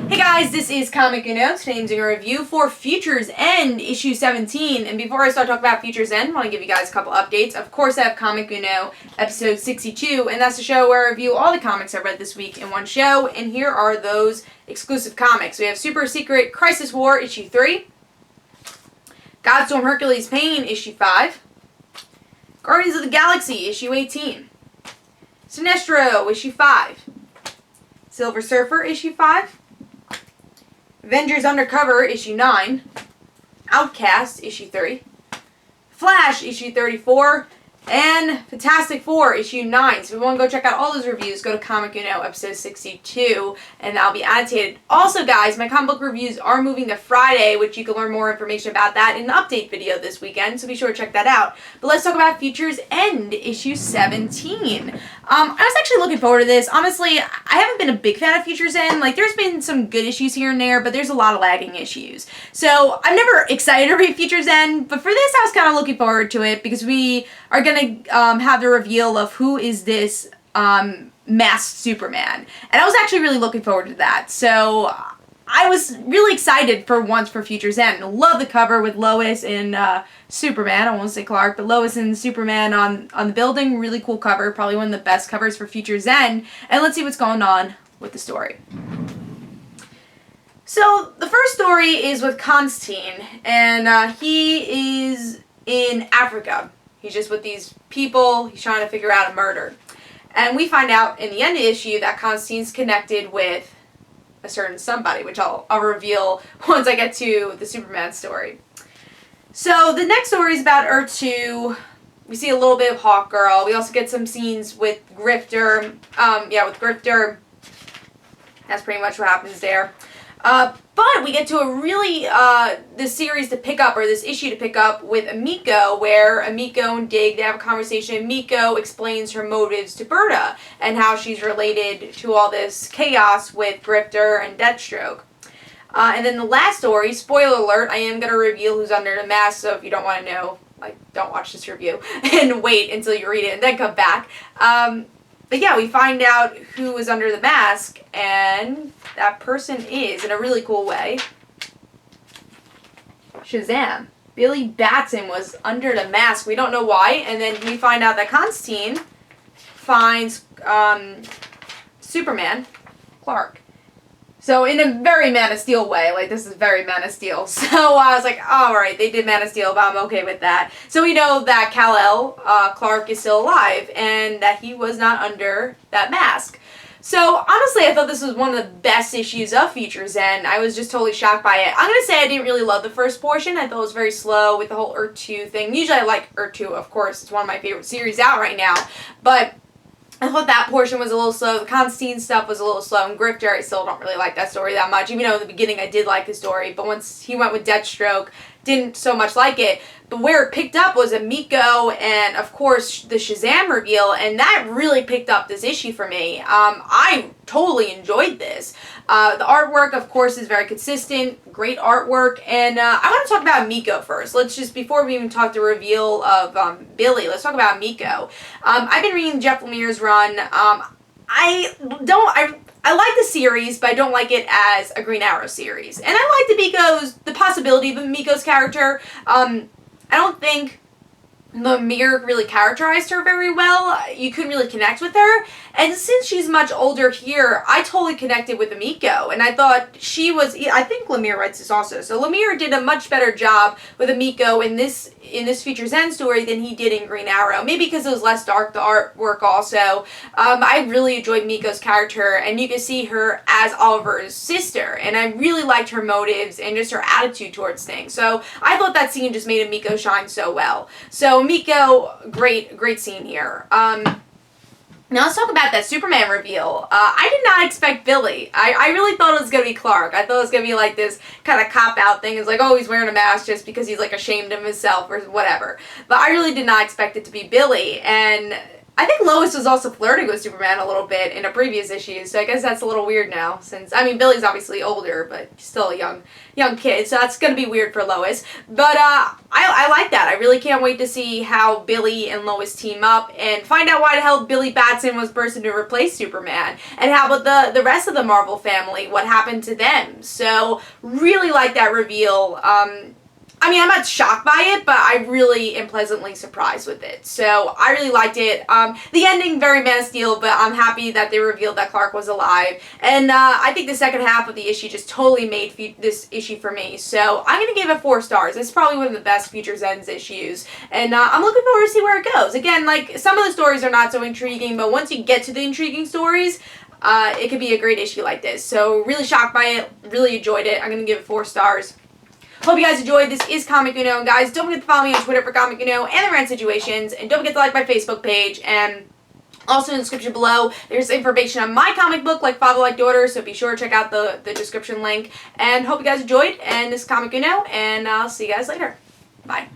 Hey guys, this is Comic Notes. Today I'm doing a review for Future's End, issue 17. And before I start talking about Future's End, I want to give you guys a couple updates. Of course, I have Comic Uno, episode 62, and that's the show where I review all the comics I read this week in one show. And here are those exclusive comics. We have Super Secret Crisis War, issue 3. Godstorm Hercules Pain, issue 5. Guardians of the Galaxy, issue 18. Sinestro, issue 5. Silver Surfer, issue 5. Avengers Undercover, issue 9. Outcast, issue 3. Flash, issue 34. And Fantastic Four, issue 9. So if you want to go check out all those reviews, go to Comic Uno, episode 62, and that'll be annotated. Also, guys, my comic book reviews are moving to Friday, which you can learn more information about that in the update video this weekend, so be sure to check that out. But let's talk about Future's End, issue 17. I was actually looking forward to this. Honestly, I haven't been a big fan of Future's End. Like, there's been some good issues here and there, but there's a lot of lagging issues. So, I'm never excited to read Future's End, but for this, I was kind of looking forward to it, because we are going to have the reveal of who is this masked Superman. And I was actually really looking forward to that. So I was really excited for once for Future's End. Love the cover with Lois and Superman. I won't say Clark, but Lois and Superman on the building. Really cool cover. Probably one of the best covers for Future's End. And let's see what's going on with the story. So the first story is with Constantine, and he is in Africa. He's just with these people. He's trying to figure out a murder. And we find out in the end of the issue that Constantine's connected with a certain somebody, which I'll reveal once I get to the Superman story. So the next story is about Earth 2. We see a little bit of Hawkgirl. We also get some scenes with Grifter. With Grifter. That's pretty much what happens there. But we get to a really, this series to pick up, or this issue to pick up with Emiko, where Emiko and Dig, they have a conversation. Emiko explains her motives to Berta, and how she's related to all this chaos with Grifter and Deathstroke. And then the last story, spoiler alert, I am going to reveal who's under the mask, so if you don't want to know, don't watch this review, and wait until you read it and then come back. But yeah, we find out who is under the mask, and that person is, in a really cool way, Shazam. Billy Batson was under the mask. We don't know why, and then we find out that Constantine finds Superman, Clark. So in a very Man of Steel way, this is very Man of Steel. So I was like, alright, they did Man of Steel, but I'm okay with that. So we know that Kal-el, Clark, is still alive, and that he was not under that mask. So honestly, I thought this was one of the best issues of Future's End. I was just totally shocked by it. I'm going to say I didn't really love the first portion. I thought it was very slow with the whole Earth 2 thing. Usually I like Earth 2, of course. It's one of my favorite series out right now. But I thought that portion was a little slow. The Constantine stuff was a little slow. And Grifter, I still don't really like that story that much. Even though in the beginning I did like the story. But once he went with Deathstroke, didn't so much like it. But where it picked up was Emiko and, of course, the Shazam reveal. And that really picked up this issue for me. I totally enjoyed this. The artwork, of course, is very consistent. Great artwork. And I want to talk about Emiko first. Let's just, before we even talk the reveal of Billy, let's talk about Emiko. I've been reading Jeff Lemire's run. I like the series, but I don't like it as a Green Arrow series. And I like the possibility of Emiko's character. I don't think Lemire really characterized her very well. You couldn't really connect with her. And since she's much older here, I totally connected with Emiko. And I thought she was, I think Lemire writes this also. So Lemire did a much better job with Emiko in this Future's End story than he did in Green Arrow. Maybe because it was less dark, the artwork also. I really enjoyed Miko's character, and you can see her as Oliver's sister. And I really liked her motives and just her attitude towards things. So I thought that scene just made Emiko shine so well. So Emiko, great scene here. Now let's talk about that Superman reveal. I did not expect Billy. I really thought it was going to be Clark. I thought it was going to be like this kind of cop-out thing. It's like, oh, he's wearing a mask just because he's ashamed of himself or whatever. But I really did not expect it to be Billy. And I think Lois was also flirting with Superman a little bit in a previous issue, so I guess that's a little weird now, since, I mean, Billy's obviously older, but still a young kid, so that's gonna be weird for Lois. But, I like that. I really can't wait to see how Billy and Lois team up, and find out why the hell Billy Batson was the person to replace Superman, and how about the rest of the Marvel family, what happened to them. So, really like that reveal. I mean, I'm not shocked by it, but I really am pleasantly surprised with it. So, I really liked it. The ending, very Man of Steel, but I'm happy that they revealed that Clark was alive. And I think the second half of the issue just totally made this issue for me. So, I'm going to give it 4 stars. It's probably one of the best Futures Ends issues. And I'm looking forward to see where it goes. Again, like, some of the stories are not so intriguing, but once you get to the intriguing stories, it could be a great issue like this. So, really shocked by it. Really enjoyed it. I'm going to give it 4 stars. Hope you guys enjoyed. This is Comic Uno, and guys, don't forget to follow me on Twitter for Comic Uno and the Rant Situations, and don't forget to like my Facebook page, and also in the description below, there's information on my comic book, like Father Like Daughter, so be sure to check out the description link, and hope you guys enjoyed, and this is Comic Uno, and I'll see you guys later. Bye.